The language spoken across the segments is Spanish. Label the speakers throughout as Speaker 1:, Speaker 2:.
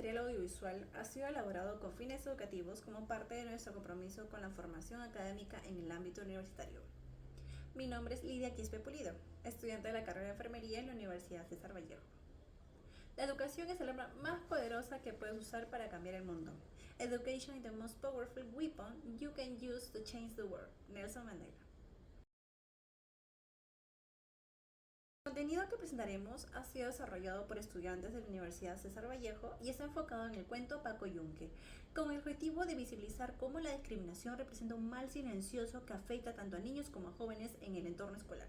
Speaker 1: material audiovisual ha sido elaborado con fines educativos como parte de nuestro compromiso con la formación académica en el ámbito universitario. Mi nombre es Lidia Quispe Pulido, estudiante de la carrera de enfermería en la Universidad César Vallejo. La educación es el arma más poderosa que puedes usar para cambiar el mundo. Education is the most powerful weapon you can use to change the world. Nelson Mandela. El contenido que presentaremos ha sido desarrollado por estudiantes de la Universidad César Vallejo y está enfocado en el cuento Paco Yunque, con el objetivo de visibilizar cómo la discriminación representa un mal silencioso que afecta tanto a niños como a jóvenes en el entorno escolar.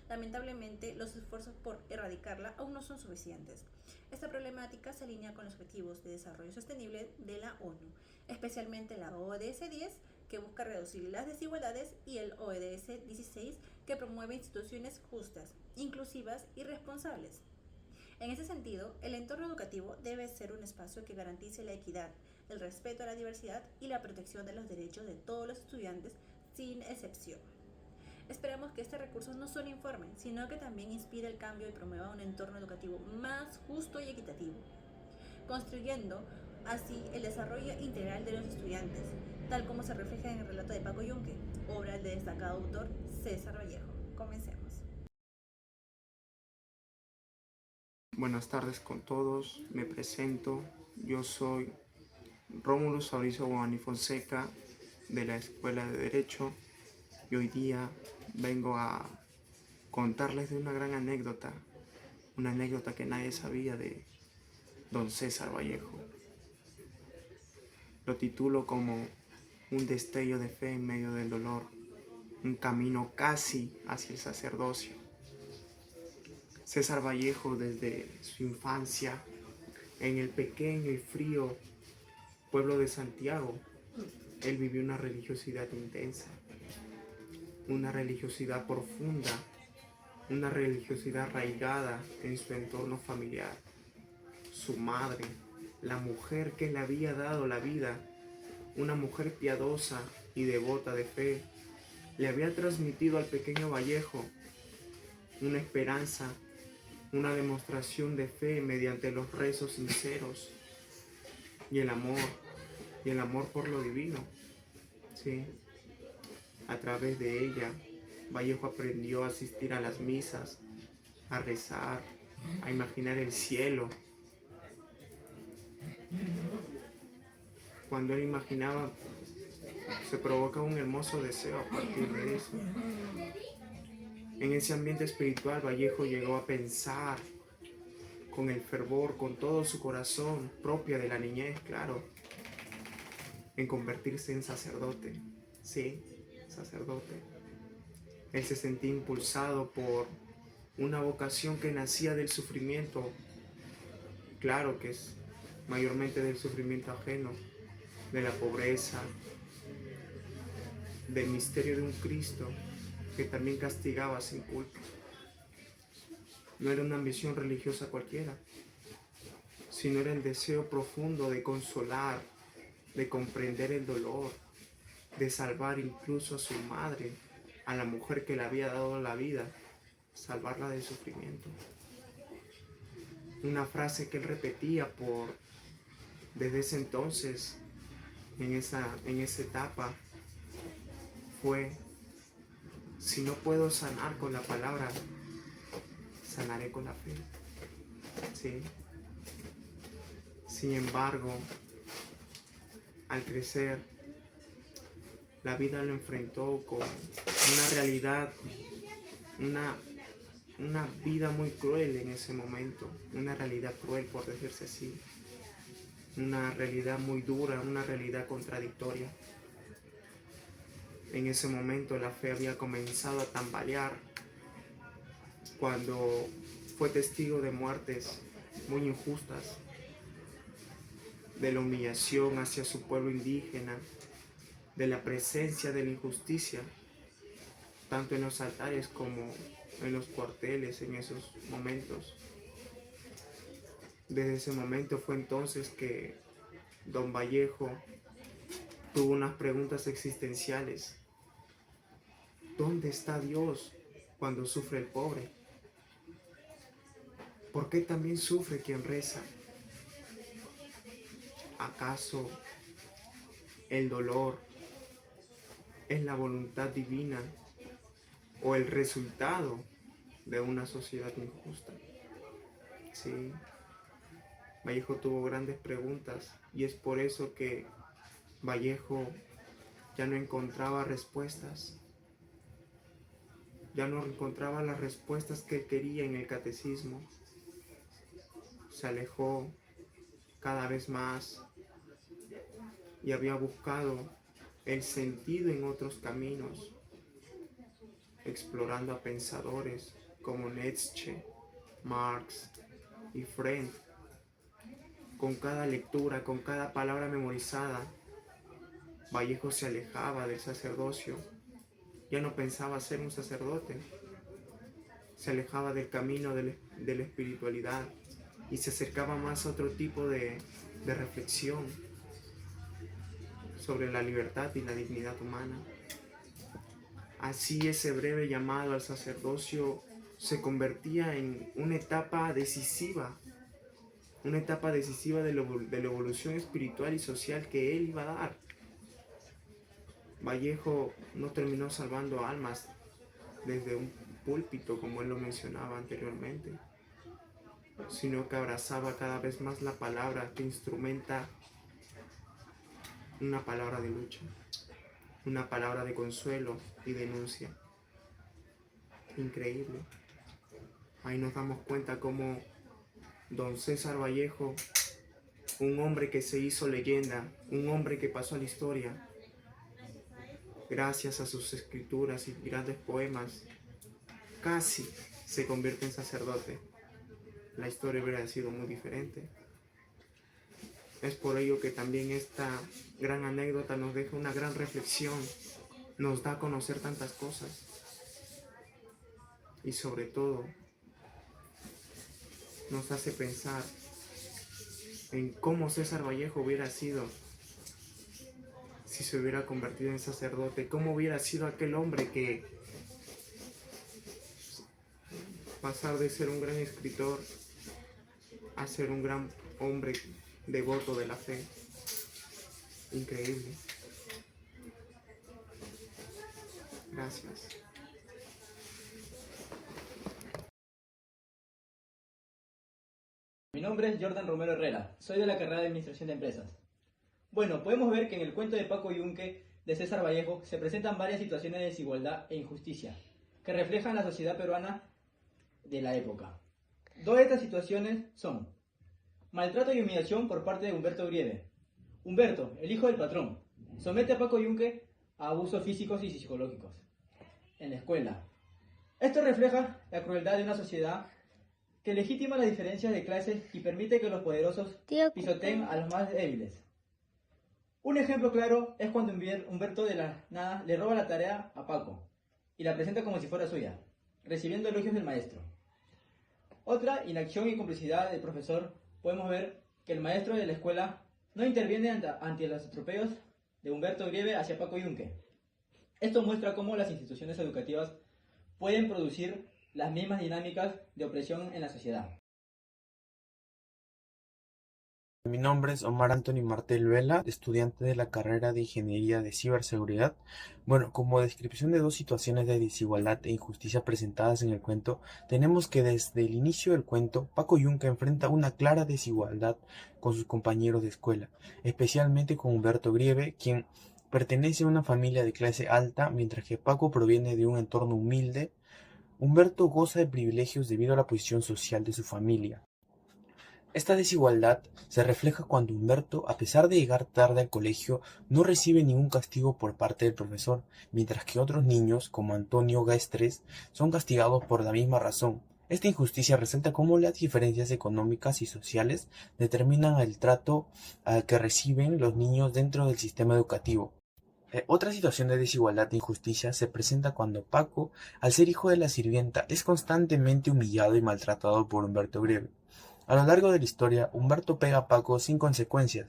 Speaker 1: Lamentablemente, los esfuerzos por erradicarla aún no son suficientes. Esta problemática se alinea con los Objetivos de Desarrollo Sostenible de la ONU, especialmente la ODS 10, que busca reducir las desigualdades, y el ODS 16, que promueve instituciones justas, inclusivas y responsables. En ese sentido, el entorno educativo debe ser un espacio que garantice la equidad, el respeto a la diversidad y la protección de los derechos de todos los estudiantes sin excepción. Esperamos que este recurso no solo informe, sino que también inspire el cambio y promueva un entorno educativo más justo y equitativo, construyendo así el desarrollo integral de los estudiantes, tal como se refleja en el relato de Paco Yunque, obra del destacado autor César Vallejo. Comencemos.
Speaker 2: Buenas tardes con todos, me presento, yo soy Rómulo Sauricio Guamani Fonseca de la Escuela de Derecho y hoy día vengo a contarles de una gran anécdota, una anécdota que nadie sabía de don César Vallejo. Lo titulo como un destello de fe en medio del dolor, un camino casi hacia el sacerdocio. César Vallejo, desde su infancia en el pequeño y frío pueblo de Santiago, él vivió una religiosidad intensa, una religiosidad profunda, una religiosidad arraigada en su entorno familiar. Su madre, la mujer que le había dado la vida, una mujer piadosa y devota de fe, le había transmitido al pequeño Vallejo una esperanza, una demostración de fe mediante los rezos sinceros y el amor por lo divino. Sí. A través de ella, Vallejo aprendió a asistir a las misas, a rezar, a imaginar el cielo. Cuando él imaginaba, se provoca un hermoso deseo a partir de eso. En ese ambiente espiritual, Vallejo llegó a pensar con el fervor, con todo su corazón, propia de la niñez, claro, en convertirse en sacerdote. Sí, sacerdote. Él se sentía impulsado por una vocación que nacía del sufrimiento, claro que es mayormente del sufrimiento ajeno, de la pobreza, del misterio de un Cristo que también castigaba sin culpa. No era una ambición religiosa cualquiera, sino era el deseo profundo de consolar, de comprender el dolor, de salvar incluso a su madre, a la mujer que le había dado la vida, salvarla del sufrimiento. Una frase que él repetía desde ese entonces, en esa etapa, fue: si no puedo sanar con la palabra, sanaré con la fe. ¿Sí? Sin embargo, al crecer, la vida lo enfrentó con una realidad, una vida muy cruel en ese momento, una realidad cruel por decirse así, una realidad muy dura, una realidad contradictoria. En ese momento la fe había comenzado a tambalear cuando fue testigo de muertes muy injustas, de la humillación hacia su pueblo indígena, de la presencia de la injusticia, tanto en los altares como en los cuarteles en esos momentos. Desde ese momento fue entonces que don Vallejo tuvo unas preguntas existenciales. ¿Dónde está Dios cuando sufre el pobre? ¿Por qué también sufre quien reza? ¿Acaso el dolor es la voluntad divina o el resultado de una sociedad injusta? Sí, Vallejo tuvo grandes preguntas y es por eso que Vallejo ya no encontraba respuestas, ya no encontraba las respuestas que quería en el catecismo. Se alejó cada vez más y había buscado el sentido en otros caminos, explorando a pensadores como Nietzsche, Marx y Freud. Con cada lectura, con cada palabra memorizada, Vallejo se alejaba del sacerdocio. Ya no pensaba ser un sacerdote. Se alejaba del camino de la espiritualidad y se acercaba más a otro tipo de reflexión sobre la libertad y la dignidad humana. Así ese breve llamado al sacerdocio se convertía en una etapa decisiva de la evolución espiritual y social que él iba a dar. Vallejo no terminó salvando almas desde un púlpito, como él lo mencionaba anteriormente, sino que abrazaba cada vez más la palabra que instrumenta una palabra de lucha, una palabra de consuelo y denuncia. Increíble. Ahí nos damos cuenta cómo don César Vallejo, un hombre que se hizo leyenda, un hombre que pasó a la historia, gracias a sus escrituras y grandes poemas, casi se convierte en sacerdote. La historia hubiera sido muy diferente. Es por ello que también esta gran anécdota nos deja una gran reflexión, nos da a conocer tantas cosas y sobre todo nos hace pensar en cómo César Vallejo hubiera sido si se hubiera convertido en sacerdote, cómo hubiera sido aquel hombre que pasar de ser un gran escritor a ser un gran hombre devoto de la fe. Increíble. Gracias.
Speaker 3: Mi nombre es Jordan Romero Herrera, soy de la carrera de Administración de Empresas. Bueno, podemos ver que en el cuento de Paco Yunque de César Vallejo se presentan varias situaciones de desigualdad e injusticia que reflejan la sociedad peruana de la época. Dos de estas situaciones son maltrato y humillación por parte de Humberto Grieve. Humberto, el hijo del patrón, somete a Paco Yunque a abusos físicos y psicológicos en la escuela. Esto refleja la crueldad de una sociedad que legitima las diferencias de clases y permite que los poderosos pisoteen a los más débiles. Un ejemplo claro es cuando Humberto de la nada le roba la tarea a Paco y la presenta como si fuera suya, recibiendo elogios del maestro. Otra, inacción y complicidad del profesor, podemos ver que el maestro de la escuela no interviene ante los atropellos de Humberto Grieve hacia Paco Yunque. Esto muestra cómo las instituciones educativas pueden producir las mismas dinámicas de opresión en la sociedad.
Speaker 4: Mi nombre es Omar Anthony Martel Vela, estudiante de la carrera de Ingeniería de Ciberseguridad. Bueno, como descripción de dos situaciones de desigualdad e injusticia presentadas en el cuento, tenemos que desde el inicio del cuento, Paco Yunque enfrenta una clara desigualdad con sus compañeros de escuela, especialmente con Humberto Grieve, quien pertenece a una familia de clase alta, mientras que Paco proviene de un entorno humilde. Humberto goza de privilegios debido a la posición social de su familia. Esta desigualdad se refleja cuando Humberto, a pesar de llegar tarde al colegio, no recibe ningún castigo por parte del profesor, mientras que otros niños, como Antonio Gaestres, son castigados por la misma razón. Esta injusticia resalta cómo las diferencias económicas y sociales determinan el trato que reciben los niños dentro del sistema educativo. Otra situación de desigualdad e injusticia se presenta cuando Paco, al ser hijo de la sirvienta, es constantemente humillado y maltratado por Humberto Grieve. A lo largo de la historia, Humberto pega a Paco sin consecuencias,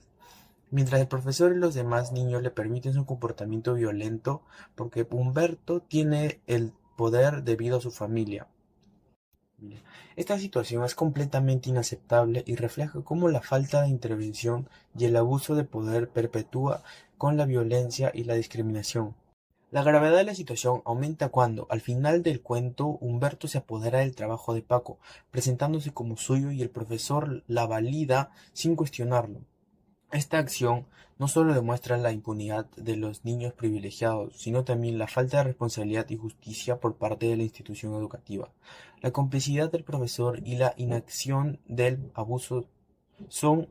Speaker 4: mientras el profesor y los demás niños le permiten su comportamiento violento porque Humberto tiene el poder debido a su familia. Esta situación es completamente inaceptable y refleja cómo la falta de intervención y el abuso de poder perpetúa con la violencia y la discriminación. La gravedad de la situación aumenta cuando, al final del cuento, Humberto se apodera del trabajo de Paco, presentándose como suyo y el profesor la valida sin cuestionarlo. Esta acción no solo demuestra la impunidad de los niños privilegiados, sino también la falta de responsabilidad y justicia por parte de la institución educativa. La complicidad del profesor y la inacción del abuso son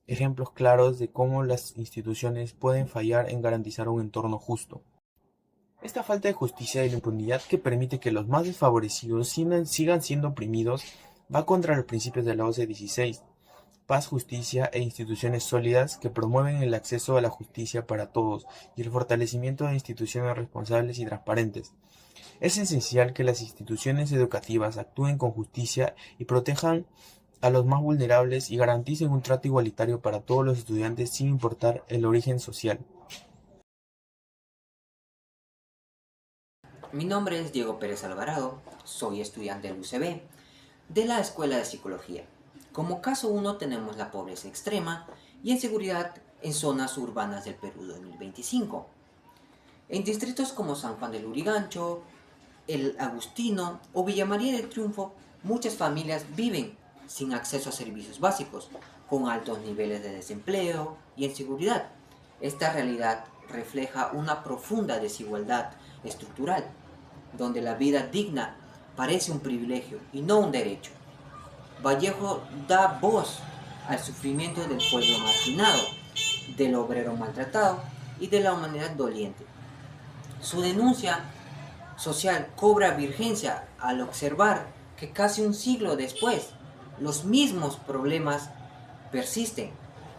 Speaker 4: ejemplos claros de cómo las instituciones pueden fallar en garantizar un entorno justo. Esta falta de justicia y la impunidad que permite que los más desfavorecidos sigan siendo oprimidos va contra los principios de la OCDE 16, paz, justicia e instituciones sólidas que promueven el acceso a la justicia para todos y el fortalecimiento de instituciones responsables y transparentes. Es esencial que las instituciones educativas actúen con justicia y protejan a los más vulnerables y garanticen un trato igualitario para todos los estudiantes sin importar el origen social.
Speaker 5: Mi nombre es Diego Pérez Alvarado, soy estudiante del UCB, de la Escuela de Psicología. Como caso 1 tenemos la pobreza extrema y inseguridad en zonas urbanas del Perú 2025. En distritos como San Juan del Lurigancho, El Agustino o Villa María del Triunfo, muchas familias viven sin acceso a servicios básicos, con altos niveles de desempleo y inseguridad. Esta realidad refleja una profunda desigualdad estructural, donde la vida digna parece un privilegio y no un derecho. Vallejo da voz al sufrimiento del pueblo marginado, del obrero maltratado y de la humanidad doliente. Su denuncia social cobra vigencia al observar que casi un siglo después los mismos problemas persisten: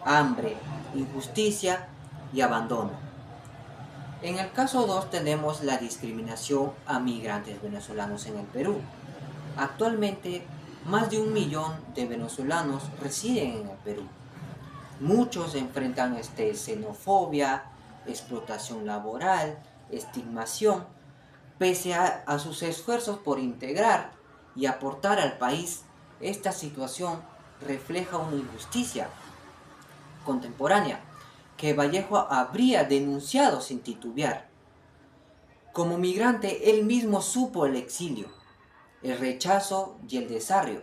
Speaker 5: hambre, injusticia y abandono. En el caso 2 tenemos la discriminación a migrantes venezolanos en el Perú. Actualmente, más de 1 millón de venezolanos residen en el Perú. Muchos enfrentan xenofobia, explotación laboral, estigmación, pese a sus esfuerzos por integrar y aportar al país. Esta situación refleja una injusticia contemporánea que Vallejo habría denunciado sin titubear. Como migrante, él mismo supo el exilio, el rechazo y el desarrollo.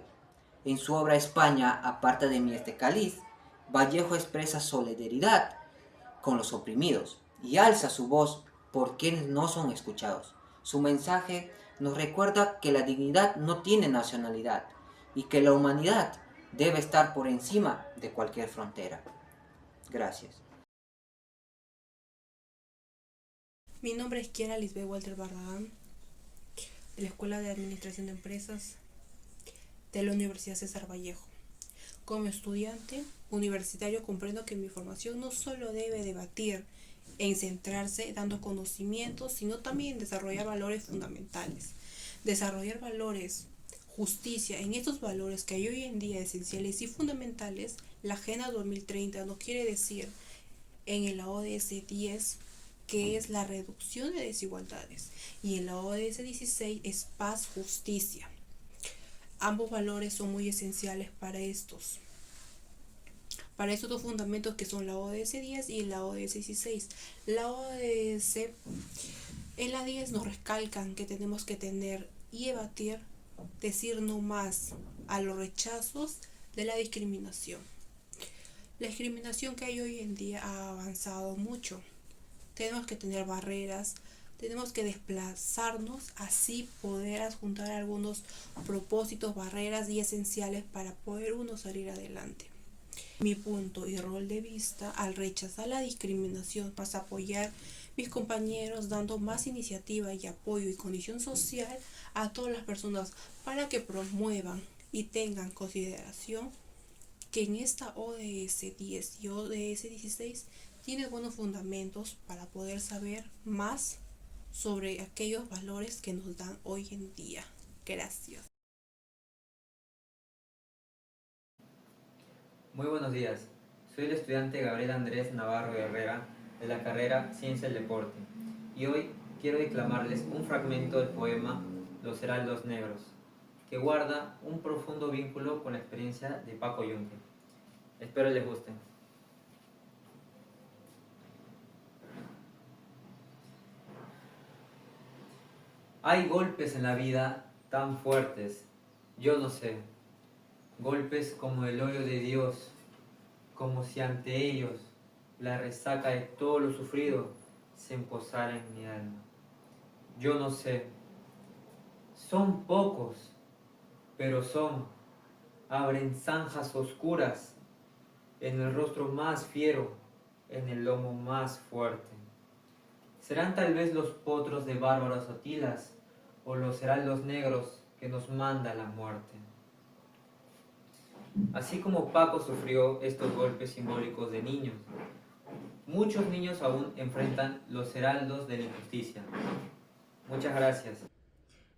Speaker 5: En su obra España, aparte de mí este cáliz, Vallejo expresa solidaridad con los oprimidos y alza su voz por quienes no son escuchados. Su mensaje nos recuerda que la dignidad no tiene nacionalidad y que la humanidad debe estar por encima de cualquier frontera. Gracias.
Speaker 6: Mi nombre es Kiara Lisbeth Walter Barragán, de la Escuela de Administración de Empresas de la Universidad César Vallejo. Como estudiante universitario comprendo que mi formación no solo debe debatir en centrarse dando conocimientos, sino también desarrollar valores fundamentales. Desarrollar valores, justicia, en estos valores que hay hoy en día esenciales y fundamentales. La Agenda 2030 nos quiere decir en el ODS 10 que es la reducción de desigualdades, y en la ODS 16 es paz, justicia. Ambos valores son muy esenciales para estos dos fundamentos que son la ODS 10 y la ODS 16. La ODS en la 10 nos recalcan que tenemos que tener y debatir, decir no más a los rechazos de la discriminación. La discriminación que hay hoy en día ha avanzado mucho. Tenemos que tener barreras, tenemos que desplazarnos, así poder adjuntar algunos propósitos, barreras y esenciales para poder uno salir adelante. Mi punto y rol de vista al rechazar la discriminación pasa a apoyar mis compañeros dando más iniciativa y apoyo y condición social a todas las personas para que promuevan y tengan consideración que en esta ODS 10 y ODS 16 tiene buenos fundamentos para poder saber más sobre aquellos valores que nos dan hoy en día. Gracias.
Speaker 7: Muy buenos días, soy el estudiante Gabriel Andrés Navarro Herrera de la carrera Ciencia del Deporte y hoy quiero declamarles un fragmento del poema Los Heraldos Negros. que guarda un profundo vínculo con la experiencia de Paco Yunque. Espero les guste. Hay golpes en la vida tan fuertes, yo no sé, golpes como el odio de Dios, como si ante ellos la resaca de todo lo sufrido se emposara en mi alma. Yo no sé, son pocos, pero abren zanjas oscuras en el rostro más fiero, en el lomo más fuerte. Serán tal vez los potros de bárbaros Atilas o los heraldos negros que nos manda la muerte. Así como Paco sufrió estos golpes simbólicos de niños, muchos niños aún enfrentan los heraldos de la injusticia. Muchas gracias.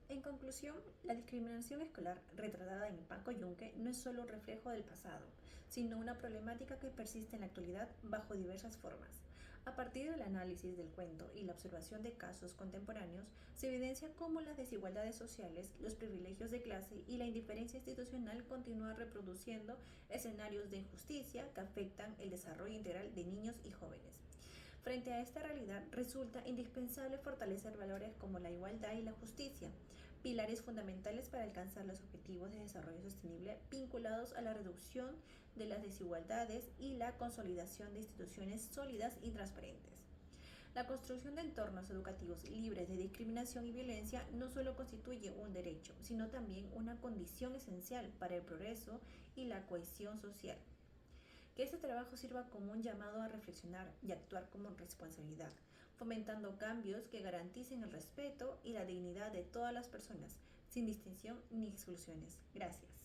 Speaker 1: En conclusión, la discriminación escolar retratada en Paco Yunque no es solo un reflejo del pasado, sino una problemática que persiste en la actualidad bajo diversas formas. A partir del análisis del cuento y la observación de casos contemporáneos, se evidencia cómo las desigualdades sociales, los privilegios de clase y la indiferencia institucional continúan reproduciendo escenarios de injusticia que afectan el desarrollo integral de niños y jóvenes. Frente a esta realidad, resulta indispensable fortalecer valores como la igualdad y la justicia, pilares fundamentales para alcanzar los objetivos de desarrollo sostenible vinculados a la reducción de las desigualdades y la consolidación de instituciones sólidas y transparentes. La construcción de entornos educativos libres de discriminación y violencia no solo constituye un derecho, sino también una condición esencial para el progreso y la cohesión social. Que este trabajo sirva como un llamado a reflexionar y actuar con responsabilidad, fomentando cambios que garanticen el respeto y la dignidad de todas las personas, sin distinción ni exclusiones. Gracias.